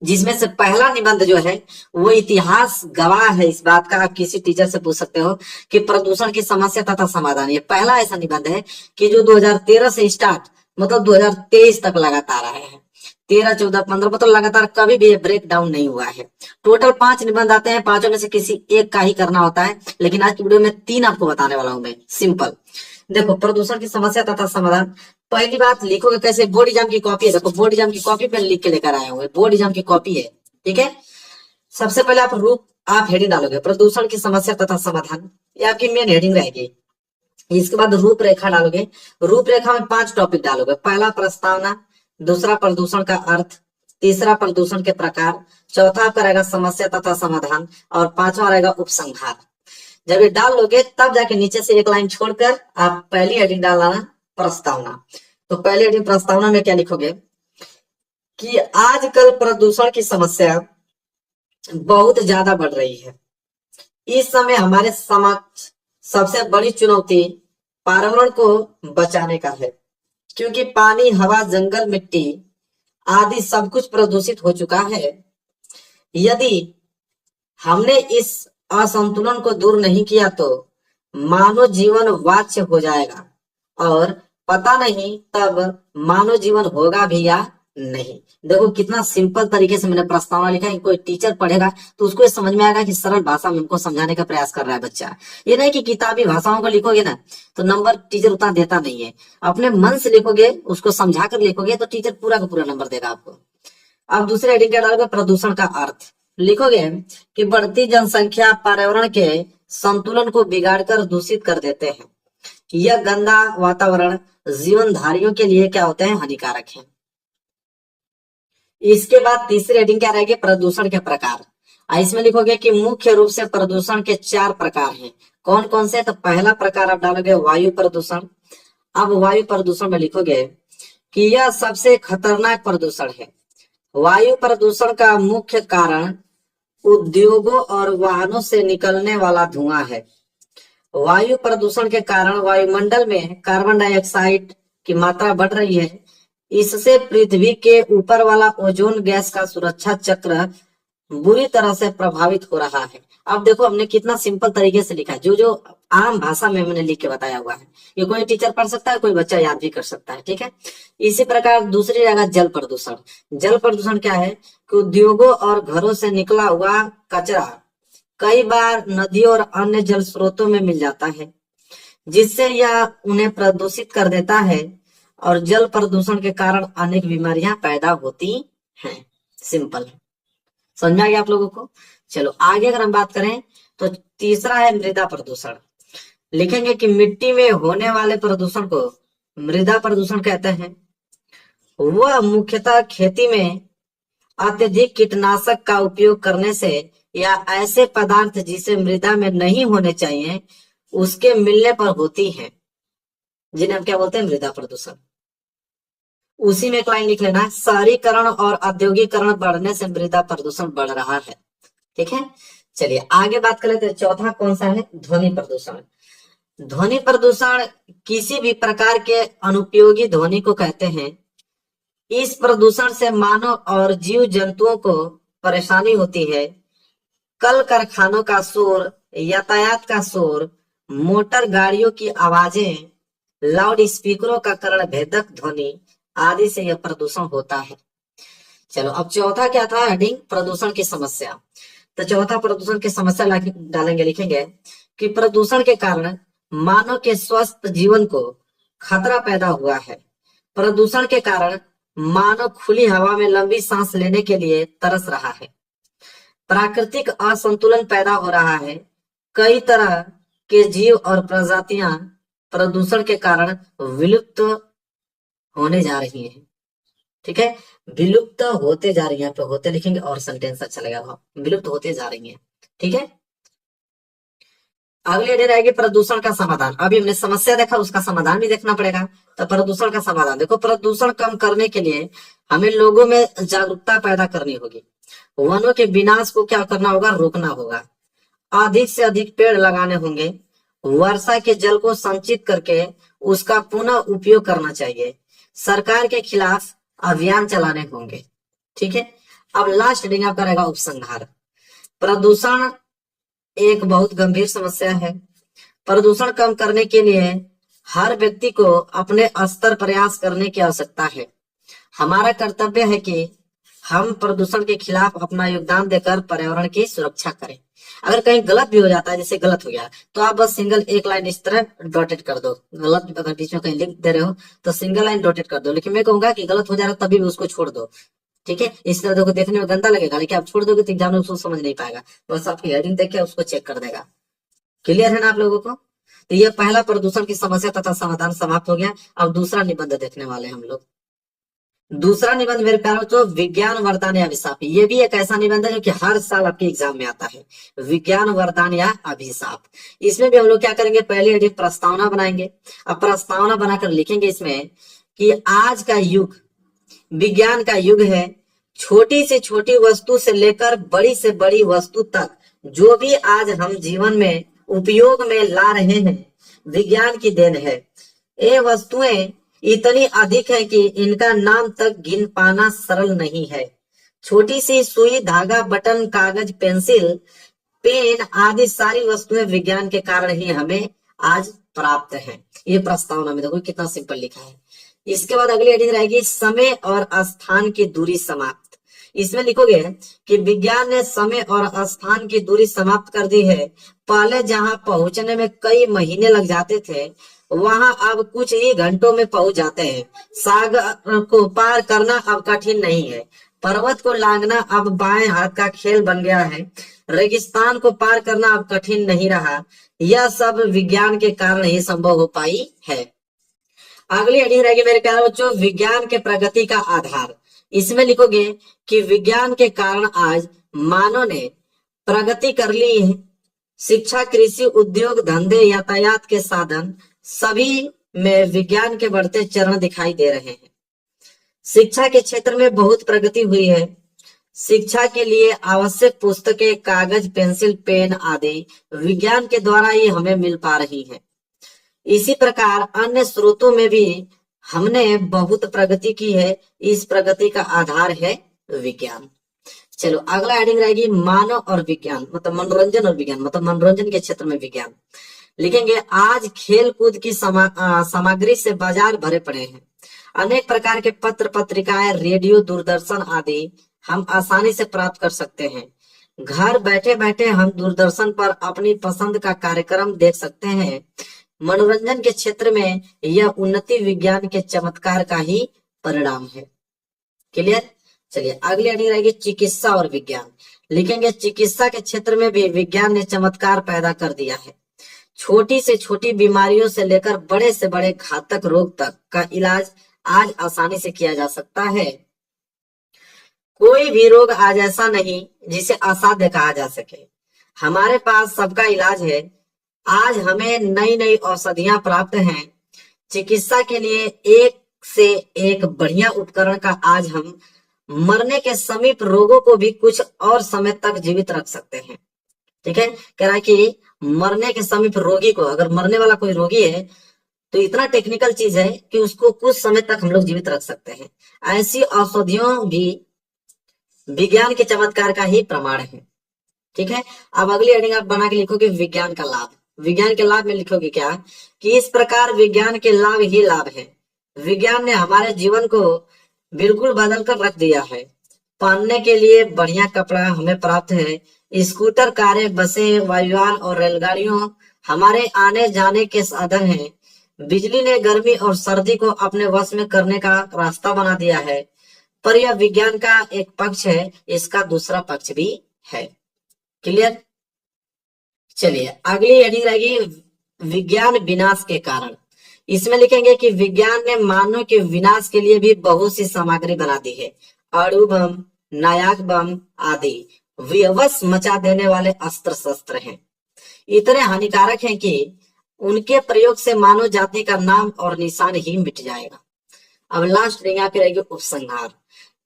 जिसमें से पहला निबंध जो है वो इतिहास गवाह है इस बात का। आप किसी टीचर से पूछ सकते हो कि प्रदूषण की समस्या तथा समाधान, ये पहला ऐसा निबंध है कि जो 2013 से स्टार्ट मतलब 2023 तक लगातार आया है। 13, 14, 15 मतलब लगातार कभी भी ये ब्रेक डाउन नहीं हुआ है। टोटल 5 निबंध आते हैं, पांचों में से किसी एक का ही करना होता है, लेकिन आज की वीडियो में 3 आपको बताने वाला हूं मैं। सिंपल देखो, प्रदूषण की समस्या तथा समाधान। पहली बात लिखोगे कैसे, बोर्ड एग्जाम की कॉपी है, देखो बोर्ड एग्जाम की कॉपी पे लिख के लेकर आए हुए, बोर्ड एग्जाम की कॉपी है, ठीक है। सबसे पहले आप हेडिंग डालोगे प्रदूषण की समस्या तथा समाधान, ये आपकी मेन हेडिंग रहेगी। इसके बाद रूपरेखा डालोगे, रूपरेखा में 5 टॉपिक डालोगे। पहला प्रस्तावना, दूसरा प्रदूषण का अर्थ, तीसरा प्रदूषण के प्रकार, चौथा आपका रहेगा समस्या तथा समाधान, और पांचवा रहेगा उपसंहार। जब ये डाल लोगे तब जाके नीचे से एक लाइन छोड़कर आप पहली हेडिंग डालना प्रस्तावना। तो पहली हेडिंग प्रस्तावना में क्या लिखोगे कि आजकल प्रदूषण की समस्या बहुत ज्यादा बढ़ रही है। इस समय हमारे समक्ष सबसे बड़ी चुनौती पर्यावरण को बचाने का है, क्योंकि पानी, हवा, जंगल, मिट्टी आदि सब कुछ प्रदूषित हो चुका है। यदि हमने इस असंतुलन को दूर नहीं किया तो मानव जीवन वाच्य हो जाएगा, और पता नहीं तब मानव जीवन होगा भी या नहीं। देखो कितना सिंपल तरीके से मैंने प्रस्तावना लिखा है, कोई टीचर पढ़ेगा तो उसको समझ में आएगा कि सरल भाषा में उनको समझाने का प्रयास कर रहा है बच्चा। ये नहीं कि किताबी भाषाओं को लिखोगे ना तो नंबर टीचर उतना देता नहीं है। अपने मन से लिखोगे, उसको समझा कर लिखोगे तो टीचर पूरा का पूरा नंबर देगा आपको। अब दूसरे हेडिंग क्या डालोगे, प्रदूषण का अर्थ। लिखोगे कि बढ़ती जनसंख्या पर्यावरण के संतुलन को बिगाड़कर दूषित कर देते हैं। यह गंदा वातावरण जीवनधारियों के लिए क्या होते हैं, हानिकारक है। इसके बाद तीसरी हेडिंग क्या रहेगी, प्रदूषण के प्रकार। इसमें लिखोगे कि मुख्य रूप से प्रदूषण के 4 प्रकार हैं। कौन कौन से, तो पहला प्रकार आप डालोगे वायु प्रदूषण। अब वायु प्रदूषण में लिखोगे कि यह सबसे खतरनाक प्रदूषण है। वायु प्रदूषण का मुख्य कारण उद्योगों और वाहनों से निकलने वाला धुआं है। वायु प्रदूषण के कारण वायुमंडल में कार्बन डाइऑक्साइड की मात्रा बढ़ रही है। इससे पृथ्वी के ऊपर वाला ओजोन गैस का सुरक्षा चक्र बुरी तरह से प्रभावित हो रहा है। अब देखो हमने कितना सिंपल तरीके से लिखा है, जो जो आम भाषा में मैंने लिख के बताया हुआ है। ये कोई टीचर पढ़ सकता है, कोई बच्चा याद भी कर सकता है, ठीक है। इसी प्रकार दूसरी जगह जल प्रदूषण। जल प्रदूषण क्या है कि उद्योगों और घरों से निकला हुआ कचरा कई बार नदियों और अन्य जल स्रोतों में मिल जाता है, जिससे यह उन्हें प्रदूषित कर देता है, और जल प्रदूषण के कारण अनेक बीमारियां पैदा होती हैं। सिंपल है, समझ में आ गया आप लोगों को। चलो आगे अगर हम बात करें तो तीसरा है मृदा प्रदूषण। लिखेंगे कि मिट्टी में होने वाले प्रदूषण को मृदा प्रदूषण कहते हैं। वह मुख्यतः खेती में अत्यधिक कीटनाशक का उपयोग करने से या ऐसे पदार्थ जिसे मृदा में नहीं होने चाहिए उसके मिलने पर होती है, जिन्हें हम क्या बोलते हैं, मृदा प्रदूषण। उसी में एक लाइन लिख लेना, शहरीकरण और औद्योगिकरण बढ़ने से मृदा प्रदूषण बढ़ रहा है, ठीक है। चलिए आगे बात कर लेते हैं। चौथा कौन सा है, ध्वनि प्रदूषण। ध्वनि प्रदूषण किसी भी प्रकार के अनुपयोगी ध्वनि को कहते हैं। इस प्रदूषण से मानव और जीव जंतुओं को परेशानी होती है। कल कारखानों का शोर, यातायात का शोर, मोटर गाड़ियों की आवाजें, लाउड स्पीकरों का कर्ण भेदक ध्वनि आदि से यह प्रदूषण होता है। चलो अब चौथा क्या था, हेडिंग प्रदूषण की समस्या। तो चौथा प्रदूषण की समस्या डालेंगे, लिखेंगे कि प्रदूषण के कारण मानव के स्वस्थ जीवन को खतरा पैदा हुआ है। प्रदूषण के कारण मानव खुली हवा में लंबी सांस लेने के लिए तरस रहा है। प्राकृतिक असंतुलन पैदा हो रहा है। कई तरह के जीव और प्रजातियां प्रदूषण के कारण विलुप्त होने जा रही हैं, ठीक है। विलुप्त होते जा रही है, पे होते लिखेंगे और सेंटेंस अच्छा लगेगा, विलुप्त होते जा रही है, ठीक है। अगली हेडिंग रहेगी प्रदूषण का समाधान। अभी हमने समस्या देखा, उसका समाधान भी देखना पड़ेगा। तो प्रदूषण का समाधान देखो, प्रदूषण कम करने के लिए हमें लोगों में जागरूकता पैदा करनी होगी। वनों के विनाश को क्या करना होगा, रोकना होगा। अधिक से अधिक पेड़ लगाने होंगे। वर्षा के जल को संचित करके उसका पुनः उपयोग करना चाहिए। सरकार के खिलाफ अभियान चलाने होंगे, ठीक है। अब लास्ट हेडिंग आपका रहेगा उपसंहार। प्रदूषण एक बहुत गंभीर समस्या है। प्रदूषण कम करने के लिए हर व्यक्ति को अपने स्तर प्रयास करने की आवश्यकता है। हमारा कर्तव्य है कि हम प्रदूषण के खिलाफ अपना योगदान देकर पर्यावरण की सुरक्षा करें। अगर कहीं गलत भी हो जाता है, जैसे गलत हो गया, तो आप बस सिंगल एक लाइन इस तरह डॉटेड कर दो। गलत अगर बीच में कहीं लिख दे रहे हो तो सिंगल लाइन डॉटेड कर दो। लेकिन मैं कहूंगा कि गलत हो जा रहा तभी भी उसको छोड़ दो, ठीक है। इस तरह देखो, देखने में गंदा लगेगा, लेकिन आप छोड़ दोगे तो एग्जाम में उसको समझ नहीं पाएगा, बस आपकी हेडिंग देख के उसको चेक कर देगा। क्लियर है ना आप लोगों को? तो ये पहला प्रदूषण की समस्या तथा समाधान समाप्त हो गया। अब दूसरा निबंध देखने वाले हम लोग। दूसरा निबंध मेरे प्यारे बच्चों, विज्ञान वरदान या अभिशाप। ये भी एक ऐसा निबंध है जो कि हर साल आपके एग्जाम में आता है, विज्ञान वरदान या अभिशाप। इसमें भी हम लोग क्या करेंगे, पहले एक प्रस्तावना बनाएंगे। अब प्रस्तावना बनाकर लिखेंगे इसमें कि आज का युग विज्ञान का युग है। छोटी से छोटी वस्तु से लेकर बड़ी से बड़ी वस्तु तक जो भी आज हम जीवन में उपयोग में ला रहे हैं, विज्ञान की देन है। ये वस्तुएं इतनी अधिक है कि इनका नाम तक गिन पाना सरल नहीं है। छोटी सी सुई, धागा, बटन, कागज, पेंसिल, पेन आदि सारी वस्तुएं विज्ञान के कारण ही हमें आज प्राप्त हैं। ये प्रस्तावना में देखो कितना सिंपल लिखा है। इसके बाद अगली हेडिंग रहेगी, समय और स्थान की दूरी समाप्त। इसमें लिखोगे कि विज्ञान ने समय और स्थान की दूरी समाप्त कर दी है। पहले जहां पहुंचने में कई महीने लग जाते थे, वहां अब कुछ ही घंटों में पहुंच जाते हैं। सागर को पार करना अब कठिन नहीं है। पर्वत को लांघना अब बाएं हाथ का खेल बन गया है। रेगिस्तान को पार करना अब कठिन नहीं रहा। यह सब विज्ञान के कारण ही संभव हो पाई है। अगली हेडिंग रहेगी मेरे प्यारे बच्चों, विज्ञान के प्रगति का आधार। इसमें लिखोगे कि विज्ञान के कारण आज मानव ने प्रगति कर ली है। शिक्षा, कृषि, उद्योग, धंधे, यातायात के साधन सभी में विज्ञान के बढ़ते चरण दिखाई दे रहे हैं। शिक्षा के क्षेत्र में बहुत प्रगति हुई है। शिक्षा के लिए आवश्यक पुस्तकें, कागज, पेंसिल, पेन आदि विज्ञान के द्वारा ही हमें मिल पा रही है। इसी प्रकार अन्य स्रोतों में भी हमने बहुत प्रगति की है। इस प्रगति का आधार है विज्ञान। चलो अगला हेडिंग रहेगी, मानव और विज्ञान, मतलब मनोरंजन और विज्ञान, मतलब मनोरंजन के क्षेत्र में विज्ञान। लिखेंगे, आज खेल कूद की सामग्री से बाजार भरे पड़े हैं। अनेक प्रकार के पत्र, पत्रिकाएं, रेडियो, दूरदर्शन आदि हम आसानी से प्राप्त कर सकते हैं। घर बैठे बैठे हम दूरदर्शन पर अपनी पसंद का कार्यक्रम देख सकते हैं। मनोरंजन के क्षेत्र में यह उन्नति विज्ञान के चमत्कार का ही परिणाम है। क्लियर? चलिए अगली हेडिंग रहेगी, चिकित्सा और विज्ञान। लिखेंगे, चिकित्सा के क्षेत्र में भी विज्ञान ने चमत्कार पैदा कर दिया है। छोटी से छोटी बीमारियों से लेकर बड़े से बड़े घातक रोग तक का इलाज आज आसानी से किया जा सकता है। कोई भी रोग आज ऐसा नहीं जिसे असाध्य कहा जा सके। हमारे पास सबका इलाज है। आज हमें नई नई औषधियां प्राप्त हैं। चिकित्सा के लिए एक से एक बढ़िया उपकरण का आज हम मरने के समीप रोगों को भी कुछ और समय तक जीवित रख सकते हैं। ठीक है, कह रहा है कि मरने के समीप रोगी को, अगर मरने वाला कोई रोगी है तो इतना टेक्निकल चीज है कि उसको कुछ समय तक हम लोग जीवित रख सकते हैं। ऐसी औषधियों भी विज्ञान के चमत्कार का ही प्रमाण है। ठीक है, अब अगली हेडिंग आप बना के लिखोगे, विज्ञान का लाभ। विज्ञान के लाभ में लिखोगे क्या कि इस प्रकार विज्ञान के लाभ ही लाभ है। विज्ञान ने हमारे जीवन को बिल्कुल बदल कर रख दिया है। पहनने के लिए बढ़िया कपड़ा हमें प्राप्त है। स्कूटर, कारें, बसें, वायुयान और रेलगाड़ियों हमारे आने जाने के साधन हैं। बिजली ने गर्मी और सर्दी को अपने वश में करने का रास्ता बना दिया है। पर यह विज्ञान का एक पक्ष है, इसका दूसरा पक्ष भी है। क्लियर? चलिए अगली हेडिंग रहेगी, विज्ञान विनाश के कारण। इसमें लिखेंगे कि विज्ञान ने मानव के विनाश के लिए भी बहुत सी सामग्री बना दी है। अणु बम, नायाक बम आदि विवश मचा देने वाले अस्त्र शस्त्र हैं। इतने हानिकारक हैं कि उनके प्रयोग से मानव जाति का नाम और निशान ही मिट जाएगा। अब लास्ट रिंग पे रहेगी, उपसंहार।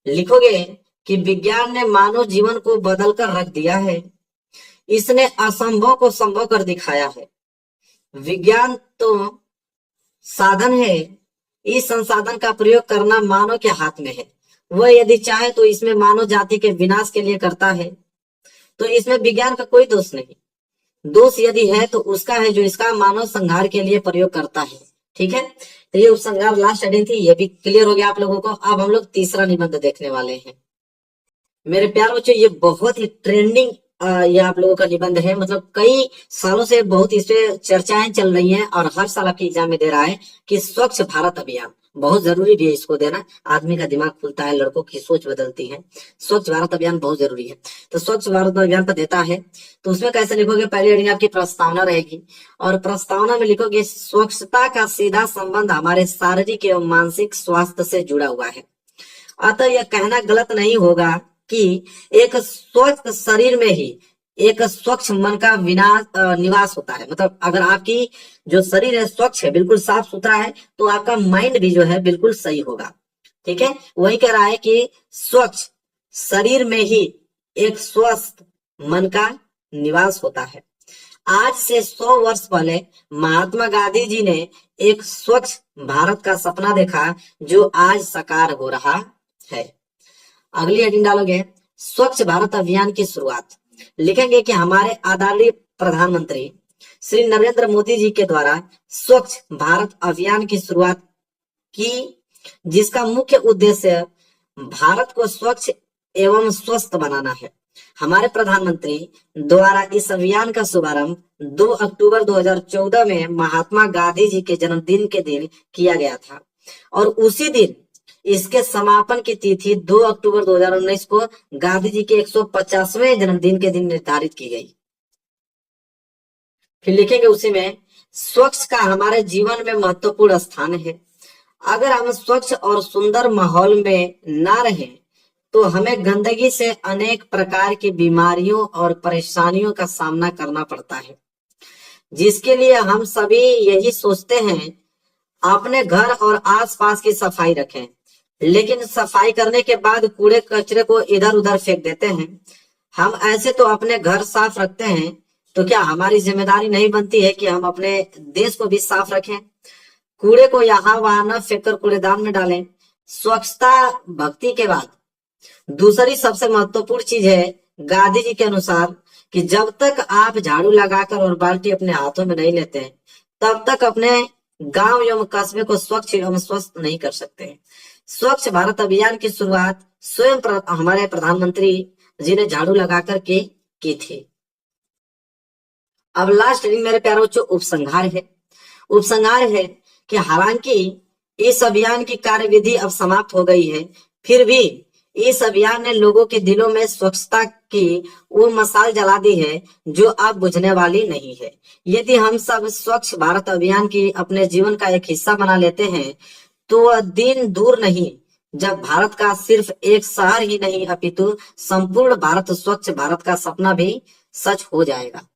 लिखोगे कि विज्ञान ने मानव जीवन को बदल कर रख दिया है। इसने असंभव को संभव कर दिखाया है। विज्ञान तो साधन है, इस संसाधन का प्रयोग करना मानव के हाथ में है। वह यदि चाहे तो इसमें मानव जाति के विनाश के लिए करता है। तो इसमें विज्ञान का कोई दोष नहीं, दोष यदि है तो उसका है जो इसका मानव संहार के लिए प्रयोग करता है। ठीक है, तो ये उपसंहार लास्ट हेडिंग थी, ये भी क्लियर हो गया आप लोगों को। अब हम लोग तीसरा निबंध देखने वाले हैं। मेरे प्यार बच्चों, ये बहुत ही ट्रेंडिंग ये आप लोगों का निबंध है, मतलब कई सालों से बहुत इस पे चर्चाएं चल रही हैं और हर साल आपके एग्जाम में दे रहा है कि स्वच्छ भारत अभियान बहुत जरूरी भी है इसको देना। आदमी का दिमाग खुलता है, लड़कों की सोच बदलती है। स्वच्छ भारत अभियान बहुत जरूरी है। तो स्वच्छ भारत अभियान पर देता है, तो उसमें कैसे लिखोगे, पहली हेडिंग आपकी प्रस्तावना रहेगी और प्रस्तावना में लिखोगे स्वच्छता का सीधा संबंध हमारे शारीरिक एवं मानसिक स्वास्थ्य से जुड़ा हुआ है। अतः यह कहना गलत नहीं होगा कि एक स्वच्छ शरीर में ही एक स्वच्छ मन का निवास होता है। मतलब अगर आपकी जो शरीर है स्वच्छ है, बिल्कुल साफ सुथरा है, तो आपका माइंड भी जो है बिल्कुल सही होगा। ठीक है, वही कह रहा है कि स्वच्छ शरीर में ही एक स्वस्थ मन का निवास होता है। आज से 100 वर्ष पहले महात्मा गांधी जी ने एक स्वच्छ भारत का सपना देखा जो आज साकार हो रहा है। अगली हेडिंग डालोगे स्वच्छ भारत अभियान की शुरुआत, लिखेंगे कि हमारे आदरणीय प्रधानमंत्री श्री नरेंद्र मोदी जी के द्वारा स्वच्छ भारत अभियान की शुरुआत की, जिसका मुख्य उद्देश्य भारत को स्वच्छ एवं स्वस्थ बनाना है। हमारे प्रधानमंत्री द्वारा इस अभियान का शुभारंभ 2 अक्टूबर 2014 में महात्मा गांधी जी के जन्मदिन के दिन किया गया था और उसी दिन इसके समापन की तिथि 2 अक्टूबर 2019 को गांधी जी के 150वें जन्मदिन के दिन निर्धारित की गई। फिर लिखेंगे उसी में स्वच्छ का हमारे जीवन में महत्वपूर्ण स्थान है। अगर हम स्वच्छ और सुंदर माहौल में ना रहें तो हमें गंदगी से अनेक प्रकार की बीमारियों और परेशानियों का सामना करना पड़ता है, जिसके लिए हम सभी यही सोचते हैं अपने घर और आसपास की सफाई रखें, लेकिन सफाई करने के बाद कूड़े कचरे को इधर उधर फेंक देते हैं। हम ऐसे तो अपने घर साफ रखते हैं, तो क्या हमारी जिम्मेदारी नहीं बनती है कि हम अपने देश को भी साफ रखें? कूड़े को यहाँ वहां न फेंककर कूड़ेदान में डालें। स्वच्छता भक्ति के बाद दूसरी सबसे महत्वपूर्ण चीज है गांधी जी के अनुसार कि जब तक आप झाड़ू लगाकर और बाल्टी अपने हाथों में नहीं लेते हैं, तब तक अपने गांव एवं कस्बे को स्वच्छ एवं स्वस्थ नहीं कर सकते। स्वच्छ भारत अभियान की शुरुआत स्वयं हमारे प्रधानमंत्री जी ने झाड़ू लगाकर के की थी। अब लास्ट मेरे प्यारे बच्चों उपसंहार है। उपसंहार है कि हालांकि इस अभियान की कार्यविधि अब समाप्त हो गई है, फिर भी इस अभियान ने लोगों के दिलों में स्वच्छता की वो मशाल जला दी है जो अब बुझने वाली नहीं है। यदि हम सब स्वच्छ भारत अभियान की अपने जीवन का एक हिस्सा बना लेते हैं तो वह दिन दूर नहीं जब भारत का सिर्फ एक शहर ही नहीं अपितु संपूर्ण भारत स्वच्छ भारत का सपना भी सच हो जाएगा।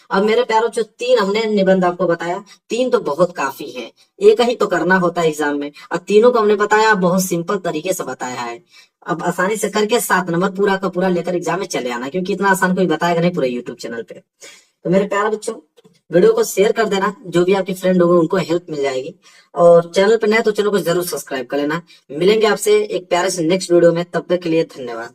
अब मेरे प्यारों जो 3 हमने निबंध आपको बताया, 3 तो बहुत काफी है, एक ही तो करना होता है एग्जाम में, और तीनों को हमने बताया बहुत सिंपल तरीके से बताया है। अब आसानी से करके 7 नंबर पूरा का पूरा लेकर एग्जाम में चले आना, क्योंकि इतना आसान कोई बताएगा नहीं पूरे यूट्यूब चैनल पे। तो मेरे प्यारे बच्चों वीडियो को शेयर कर देना, जो भी आपके फ्रेंड होंगे उनको हेल्प मिल जाएगी, और चैनल पे नए तो चैनल को जरूर सब्सक्राइब कर लेना। मिलेंगे आपसे एक प्यारे से नेक्स्ट वीडियो में, तब तक के लिए धन्यवाद।